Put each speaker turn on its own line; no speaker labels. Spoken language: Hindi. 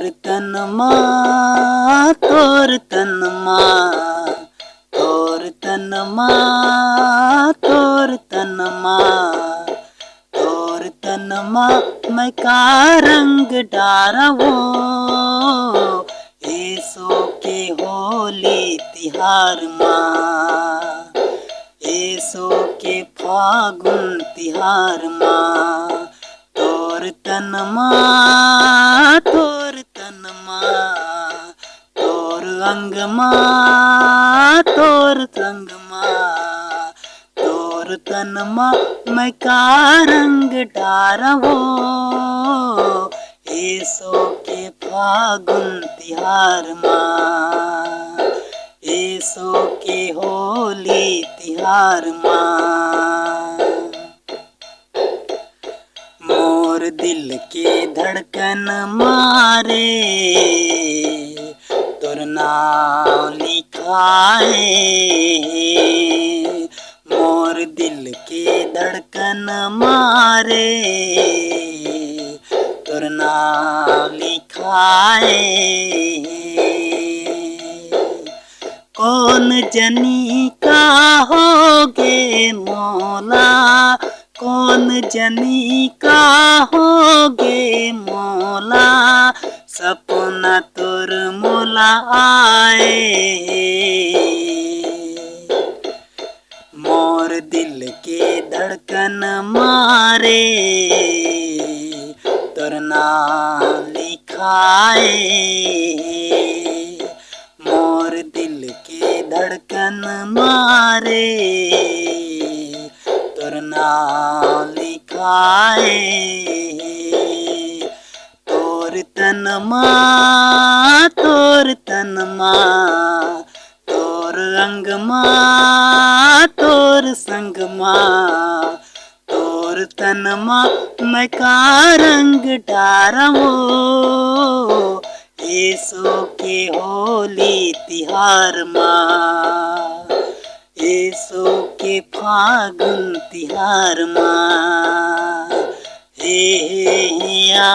तोर तनमा तोर तनमा तोर तनमा तोर तनमा तोर तनमा मैं का रंग डारवो एसो के होली तिहार माँ एसो के फागुन तिहार माँ तोर तनमा तोर तनमा तोर अंगमा तोर संगमा तोर तनमा मैं का रंग डारवो एसो के फागुन तिहार माँ एसो के होली तिहार माँ मोर दिल के धड़कन मारे तोर नाम लिखाए मोर दिल के धड़कन मारे तोर नाम लिखाए कौन जनी का होगे मौला कौन जनी का होगे मौला सपना तोर मोला आए मोर दिल के धड़कन मारे तोर नाम लिखाए मोर दिल के धड़कन मारे तोर नाम लिखाए तोर तनमा तोर तनमा तोर अंगमा तोर संगमा तोर तनमा मैं का रंग डारवो एसो के होली तिहार माँ एसो के फागुन तिहार माँ हे आ